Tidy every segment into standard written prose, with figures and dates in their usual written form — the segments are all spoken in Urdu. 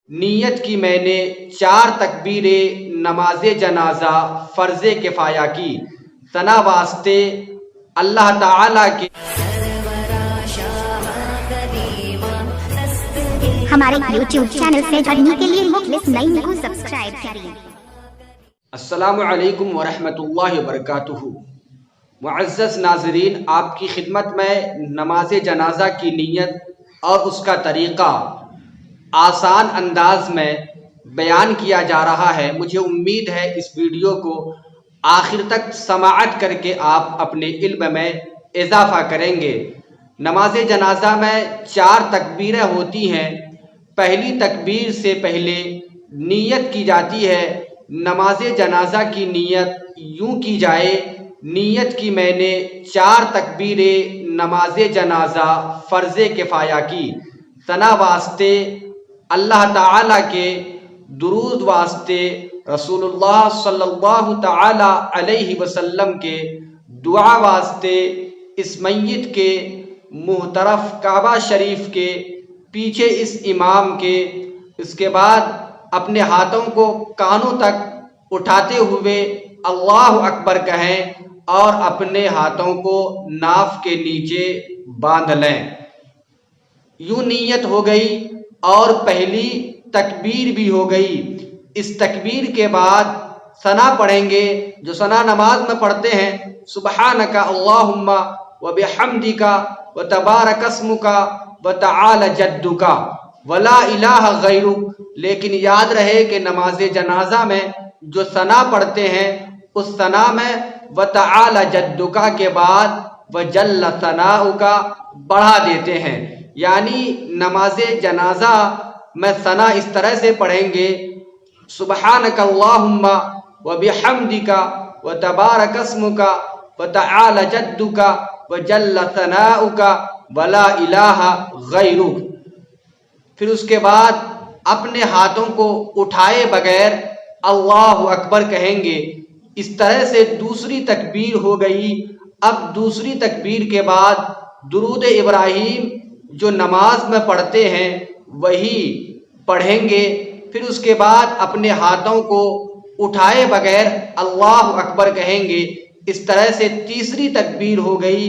نیت کی میں نے 4 تکبیریں نماز جنازہ فرض کفایہ کی، ثنا واسطے اللہ تعالیٰ کے۔ ہمارے یوٹیوب چینل سے جڑنے کے لیے مخلص نعیم کو سبسکرائب کریں۔ السلام علیکم ورحمۃ اللہ وبرکاتہ۔ معزز ناظرین، آپ کی خدمت میں نماز جنازہ کی نیت اور اس کا طریقہ آسان انداز میں بیان کیا جا رہا ہے۔ مجھے امید ہے اس ویڈیو کو آخر تک سماعت کر کے آپ اپنے علم میں اضافہ کریں گے۔ نماز جنازہ میں 4 تکبیریں ہوتی ہیں۔ پہلی تکبیر سے پہلے نیت کی جاتی ہے۔ نماز جنازہ کی نیت یوں کی جائے: نیت کی میں نے 4 تکبیریں نماز جنازہ فرض کفایہ کی، ثنا واسطے اللہ تعالیٰ کے، درود واسطے رسول اللہ صلی اللہ تعالیٰ علیہ وسلم کے، دعا واسطے اس میت کے منہ طرف کعبہ شریف کے، پیچھے اس امام کے۔ اس کے بعد اپنے ہاتھوں کو کانوں تک اٹھاتے ہوئے اللہ اکبر کہیں اور اپنے ہاتھوں کو ناف کے نیچے باندھ لیں۔ یوں نیت ہو گئی اور پہلی تکبیر بھی ہو گئی۔ اس تکبیر کے بعد ثنا پڑھیں گے، جو ثنا نماز میں پڑھتے ہیں: سبحانک اللہم وبحمدک وتبارک اسمک وتعالی جدک ولا الہ غیرک۔ لیکن یاد رہے کہ نماز جنازہ میں جو ثنا پڑھتے ہیں، اس ثنا میں وتعالی جدک کے بعد وجل ثناؤک بڑھا دیتے ہیں۔ یعنی نماز جنازہ میں ثنا اس طرح سے پڑھیں گے: سبحانک اللہم وبحمدک وتبارک اسمک وتعالی جدک وجل ثناؤک ولا الہ غیرک۔ پھر اس کے بعد اپنے ہاتھوں کو اٹھائے بغیر اللہ اکبر کہیں گے۔ اس طرح سے دوسری تکبیر ہو گئی۔ اب دوسری تکبیر کے بعد درود ابراہیم جو نماز میں پڑھتے ہیں وہی پڑھیں گے۔ پھر اس کے بعد اپنے ہاتھوں کو اٹھائے بغیر اللہ اکبر کہیں گے۔ اس طرح سے تیسری تکبیر ہو گئی۔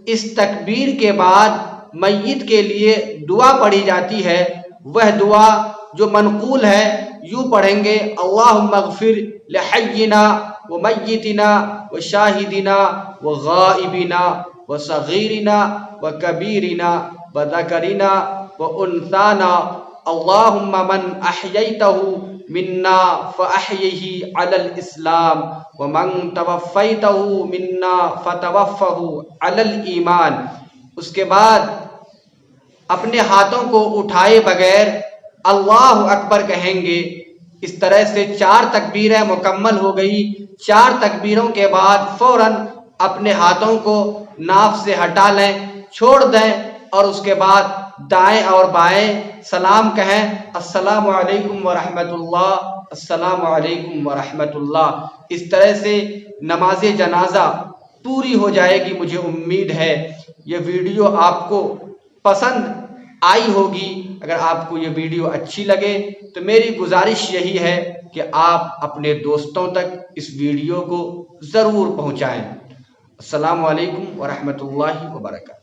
اس تکبیر کے بعد میت کے لیے دعا پڑھی جاتی ہے۔ وہ دعا جو منقول ہے یوں پڑھیں گے: اللہم اغفر لحینا ومیتنا وشاہدنا وغائبنا وصغیرنا وکبیرنا وذکرنا وانثانا اللہم من احییتہ منا فاحیہ علی الاسلام ومن توفیتہ منا فتوفہ علی الایمان۔ اس کے بعد اپنے ہاتھوں کو اٹھائے بغیر اللہ اکبر کہیں گے۔ اس طرح سے 4 تکبیریں مکمل ہو گئی۔ 4 تکبیروں کے بعد فوراً اپنے ہاتھوں کو ناف سے ہٹا لیں، چھوڑ دیں، اور اس کے بعد دائیں اور بائیں سلام کہیں: السلام علیکم ورحمۃ اللہ، السلام علیکم ورحمۃ اللہ۔ اس طرح سے نماز جنازہ پوری ہو جائے گی۔ مجھے امید ہے یہ ویڈیو آپ کو پسند آئی ہوگی۔ اگر آپ کو یہ ویڈیو اچھی لگے تو میری گزارش یہی ہے کہ آپ اپنے دوستوں تک اس ویڈیو کو ضرور پہنچائیں۔ السلام علیکم ورحمۃ اللہ وبرکاتہ۔